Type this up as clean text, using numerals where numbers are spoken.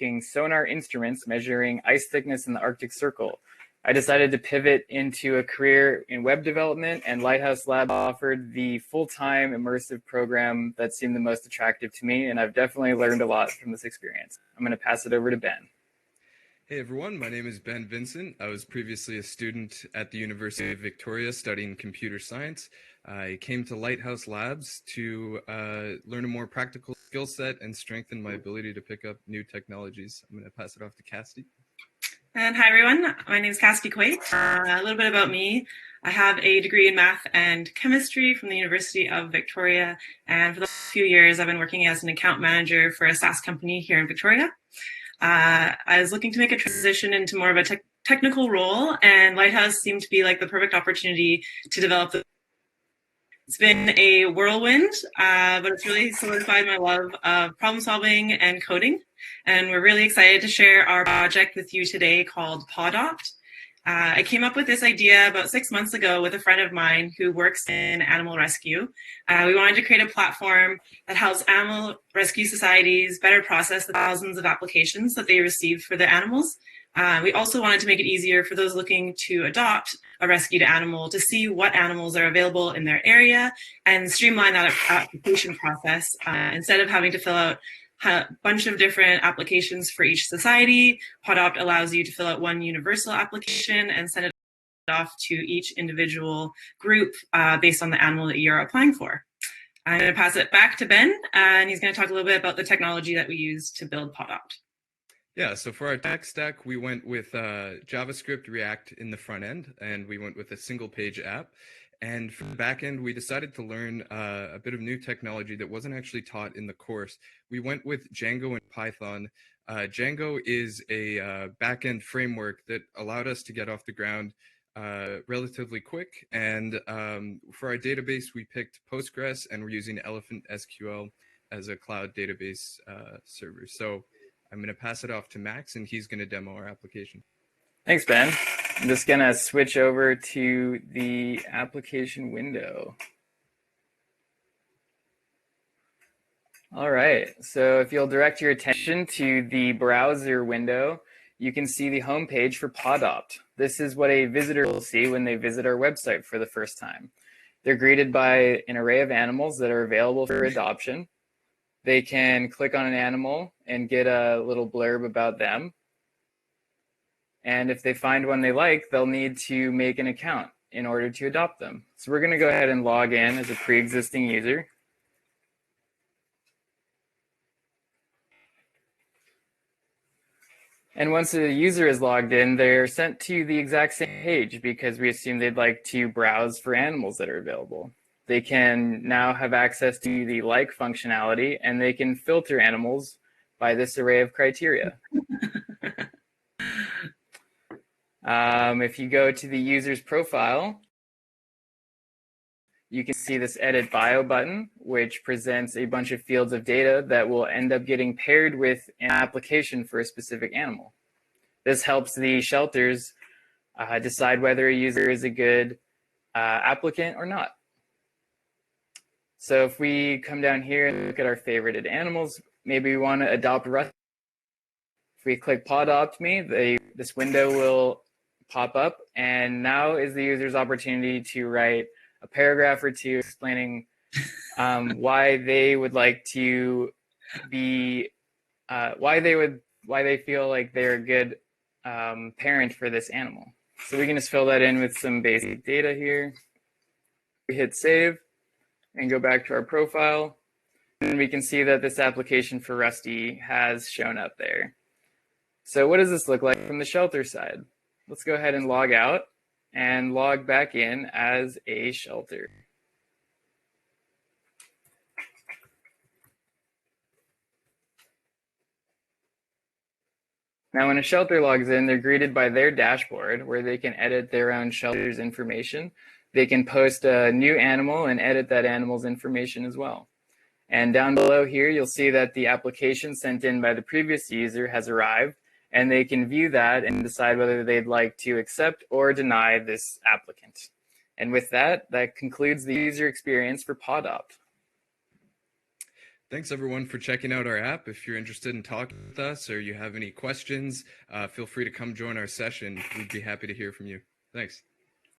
looking sonar instruments measuring ice thickness in the Arctic Circle. I decided to pivot into a career in web development, and Lighthouse Lab offered the full-time immersive program that seemed the most attractive to me, and I've definitely learned a lot from this experience. I'm going to pass it over to Ben. Hey everyone, my name is Ben Vincent. I was previously a student at the University of Victoria studying computer science. I came to Lighthouse Labs to learn a more practical skill set and strengthen my ability to pick up new technologies. I'm going to pass it off to Cassidy. And hi everyone, my name is Cassidy Quaid. A little bit about me. I have a degree in math and chemistry from the University of Victoria, and for the last few years I've been working as an account manager for a SaaS company here in Victoria. I was looking to make a transition into more of a technical role, and Lighthouse seemed to be like the perfect opportunity to develop the. It's been a whirlwind, but it's really solidified my love of problem solving and coding. And we're really excited to share our project with you today called Podopt. I came up with this idea about 6 months ago with a friend of mine who works in animal rescue. We wanted to create a platform that helps animal rescue societies better process the thousands of applications that they receive for their animals. We also wanted to make it easier for those looking to adopt a rescued animal to see what animals are available in their area and streamline that application process instead of having to fill out a bunch of different applications for each society. Podopt allows you to fill out one universal application and send it off to each individual group based on the animal that you're applying for. I'm going to pass it back to Ben, and he's going to talk a little bit about the technology that we use to build Podopt. Yeah, so for our tech stack, we went with JavaScript, React in the front end, and we went with a single page app. And for the back end, we decided to learn a bit of new technology that wasn't actually taught in the course. We went with Django and Python. Django is a back-end framework that allowed us to get off the ground relatively quick. And for our database, we picked Postgres, and we're using Elephant SQL as a cloud database server. So I'm going to pass it off to Max, and he's going to demo our application. Thanks, Ben. I'm just going to switch over to the application window. All right, so if you'll direct your attention to the browser window, you can see the homepage for Podopt. This is what a visitor will see when they visit our website for the first time. They're greeted by an array of animals that are available for adoption. They can click on an animal and get a little blurb about them. And if they find one they like, they'll need to make an account in order to adopt them. So we're going to go ahead and log in as a pre-existing user. And once a user is logged in, they're sent to the exact same page because we assume they'd like to browse for animals that are available. They can now have access to the like functionality, and they can filter animals by this array of criteria. If you go to the user's profile, you can see this Edit Bio button, which presents a bunch of fields of data that will end up getting paired with an application for a specific animal. This helps the shelters decide whether a user is a good applicant or not. So if we come down here and look at our favorited animals, maybe we want to adopt Rusty. If we click Podopt Me, this window will pop up, and now is the user's opportunity to write a paragraph or two explaining why they would like to be, why they feel like they're a good parent for this animal. So we can just fill that in with some basic data here. We hit save and go back to our profile, and we can see that this application for Rusty has shown up there. So what does this look like from the shelter side? Let's go ahead and log out and log back in as a shelter. Now, when a shelter logs in, they're greeted by their dashboard where they can edit their own shelter's information. They can post a new animal and edit that animal's information as well. And down below here, you'll see that the application sent in by the previous user has arrived, and they can view that and decide whether they'd like to accept or deny this applicant. And with that, that concludes the user experience for Podopt. Thanks everyone for checking out our app. If you're interested in talking with us or you have any questions, feel free to come join our session. We'd be happy to hear from you. Thanks.